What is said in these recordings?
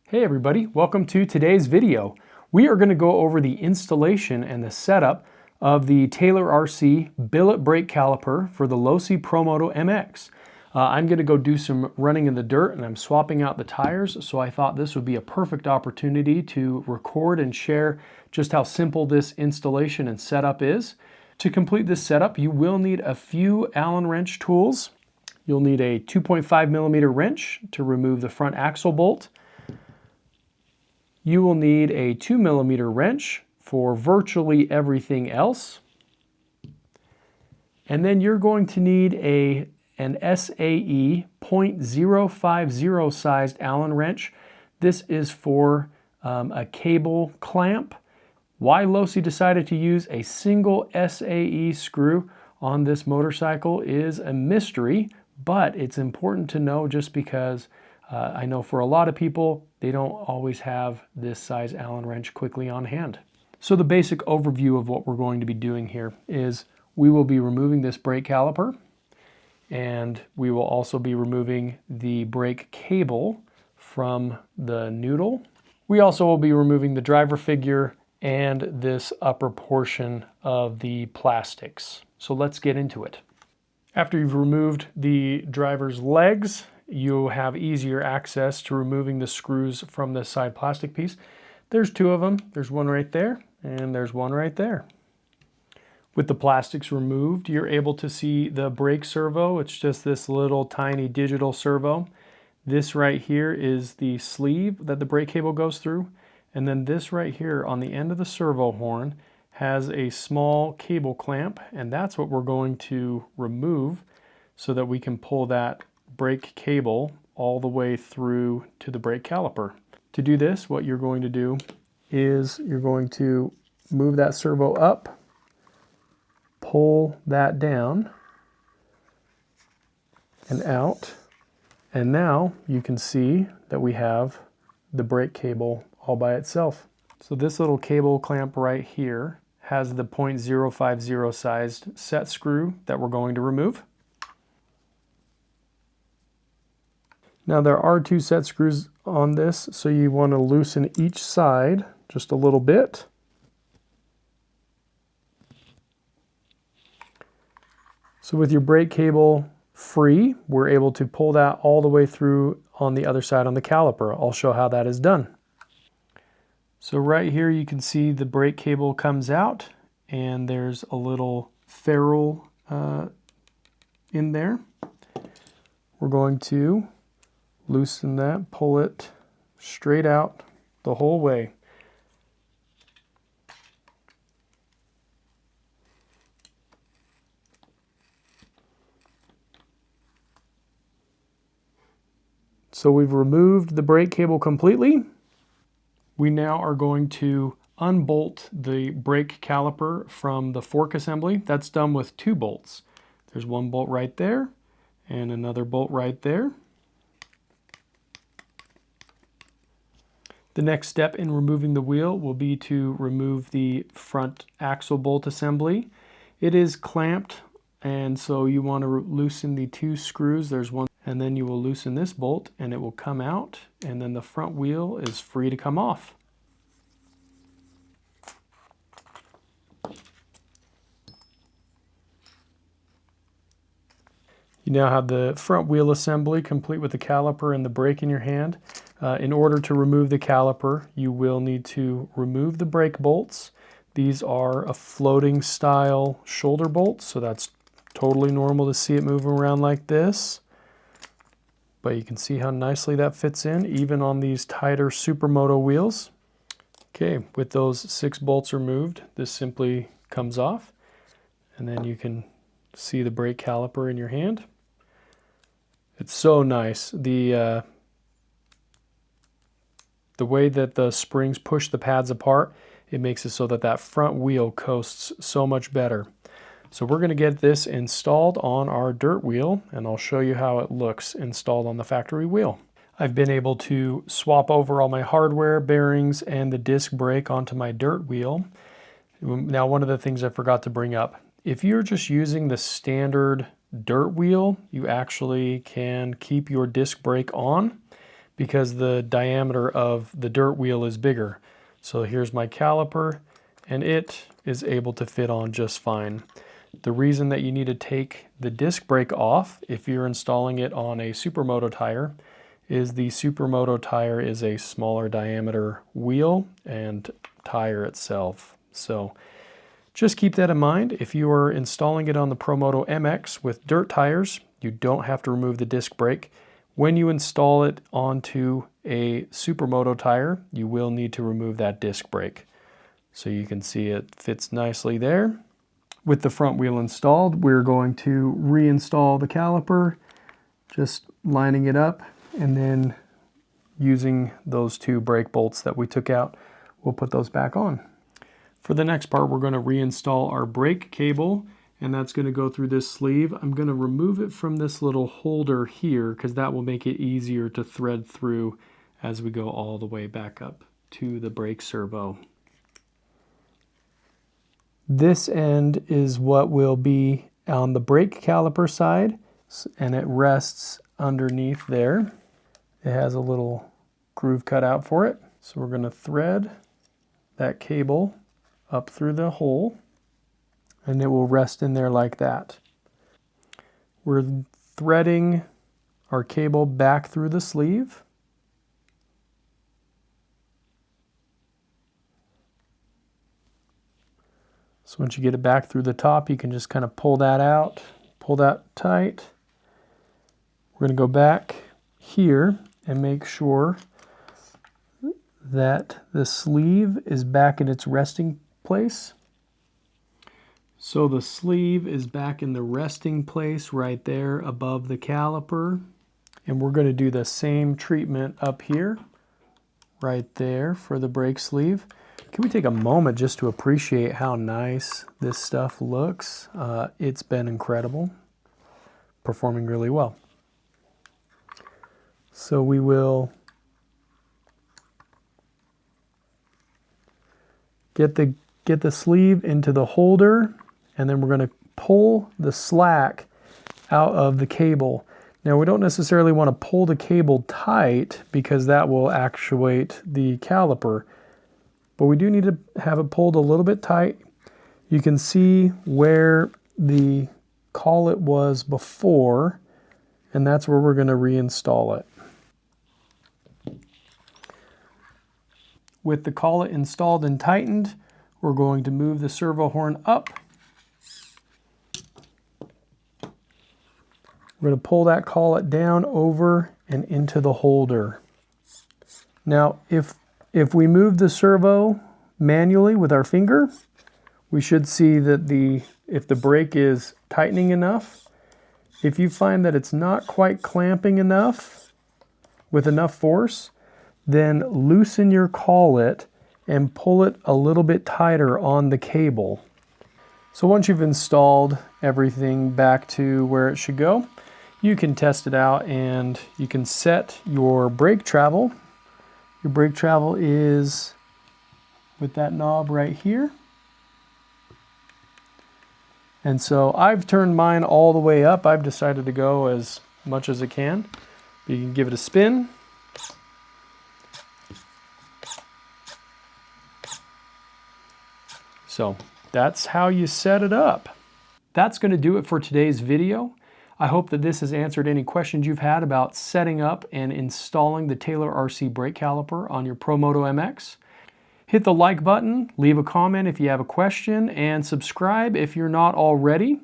Hey everybody, welcome to today's video. We are going to go over the installation and the setup of the Taylor RC Billet brake caliper for the Losi Promoto MX. I'm going to go do some running in the dirt and I'm swapping out the tires, so I thought this would be a perfect opportunity to record and share just how simple this installation and setup is. To complete this setup, you will need a few Allen wrench tools. You'll need a 2.5mm wrench to remove the front axle bolt. You will need a 2mm wrench for virtually everything else. And then you're going to need an SAE .050 sized Allen wrench. This is for a cable clamp. Why Losi decided to use a single SAE screw on this motorcycle is a mystery, but it's important to know just because I know for a lot of people, they don't always have this size Allen wrench quickly on hand. So the basic overview of what we're going to be doing here is we will be removing this brake caliper, and we will also be removing the brake cable from the noodle. We also will be removing the driver figure and this upper portion of the plastics. So let's get into it. After you've removed the driver's legs, you'll have easier access to removing the screws from this side plastic piece. There's two of them. There's one right there, and there's one right there. With the plastics removed, you're able to see the brake servo. It's just this little tiny digital servo. This right here is the sleeve that the brake cable goes through. And then this right here on the end of the servo horn has a small cable clamp, and that's what we're going to remove so that we can pull that brake cable all the way through to the brake caliper. To do this, what you're going to do is you're going to move that servo up, pull that down and out, and now you can see that we have the brake cable all by itself. So this little cable clamp right here has the .050 sized set screw that we're going to remove. Now there are two set screws on this, so you want to loosen each side just a little bit. So with your brake cable free, we're able to pull that all the way through on the other side on the caliper. I'll show how that is done. So right here you can see the brake cable comes out and there's a little ferrule in there. We're going to loosen that, pull it straight out the whole way. So we've removed the brake cable completely. We now are going to unbolt the brake caliper from the fork assembly. That's done with two bolts. There's one bolt right there and another bolt right there. The next step in removing the wheel will be to remove the front axle bolt assembly. It is clamped, and so you want to loosen the two screws. There's one, and then you will loosen this bolt and it will come out, and then the front wheel is free to come off. You now have the front wheel assembly complete with the caliper and the brake in your hand. In order to remove the caliper, you will need to remove the brake bolts. These are a floating style shoulder bolt, so that's totally normal to see it moving around like this. But you can see how nicely that fits in, even on these tighter Supermoto wheels. Okay, with those 6 bolts removed, this simply comes off, and then you can see the brake caliper in your hand. It's so nice. The way that the springs push the pads apart, it makes it so that that front wheel coasts so much better. So we're going to get this installed on our dirt wheel, and I'll show you how it looks installed on the factory wheel. I've been able to swap over all my hardware, bearings, and the disc brake onto my dirt wheel. Now, one of the things I forgot to bring up, if you're just using the standard dirt wheel, you actually can keep your disc brake on. because the diameter of the dirt wheel is bigger. So here's my caliper, and it is able to fit on just fine. The reason that you need to take the disc brake off if you're installing it on a Supermoto tire is the Supermoto tire is a smaller diameter wheel and tire itself. So just keep that in mind. If you are installing it on the Promoto MX with dirt tires, you don't have to remove the disc brake. When you install it onto a Supermoto tire, you will need to remove that disc brake. So you can see it fits nicely there. With the front wheel installed, we're going to reinstall the caliper, just lining it up, and then using those 2 brake bolts that we took out, we'll put those back on. For the next part, we're going to reinstall our brake cable, and that's going to go through this sleeve. I'm going to remove it from this little holder here because that will make it easier to thread through as we go all the way back up to the brake servo. This end is what will be on the brake caliper side, and it rests underneath there. It has a little groove cut out for it. So we're going to thread that cable up through the hole, and it will rest in there like that. We're threading our cable back through the sleeve. So once you get it back through the top, you can just kind of pull that out, pull that tight. We're going to go back here and make sure that the sleeve is back in its resting place. So the sleeve is back in the resting place right there above the caliper. And we're going to do the same treatment up here, right there for the brake sleeve. Can we take a moment just to appreciate how nice this stuff looks? It's been incredible, performing really well. So we will get the sleeve into the holder, and then we're going to pull the slack out of the cable. Now we don't necessarily want to pull the cable tight because that will actuate the caliper, but we do need to have it pulled a little bit tight. You can see where the collet was before, and that's where we're going to reinstall it. With the collet installed and tightened, we're going to move the servo horn up. We're going to pull that collet down over and into the holder. Now, if we move the servo manually with our finger, we should see that if the brake is tightening enough. If you find that it's not quite clamping enough with enough force, then loosen your collet and pull it a little bit tighter on the cable. So once you've installed everything back to where it should go, you can test it out and you can set your brake travel. Your brake travel is with that knob right here. And so I've turned mine all the way up. I've decided to go as much as it can. You can give it a spin. So that's how you set it up. That's going to do it for today's video. I hope that this has answered any questions you've had about setting up and installing the Taylor RC brake caliper on your Promoto MX. Hit the like button, leave a comment if you have a question, and subscribe if you're not already.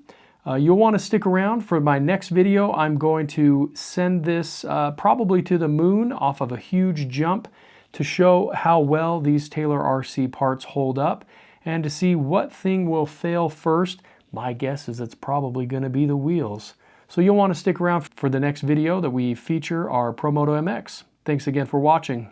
You'll want to stick around for my next video. I'm going to send this probably to the moon off of a huge jump to show how well these Taylor RC parts hold up and to see what thing will fail first. My guess is it's probably going to be the wheels. So you'll want to stick around for the next video that we feature our Promoto MX. Thanks again for watching.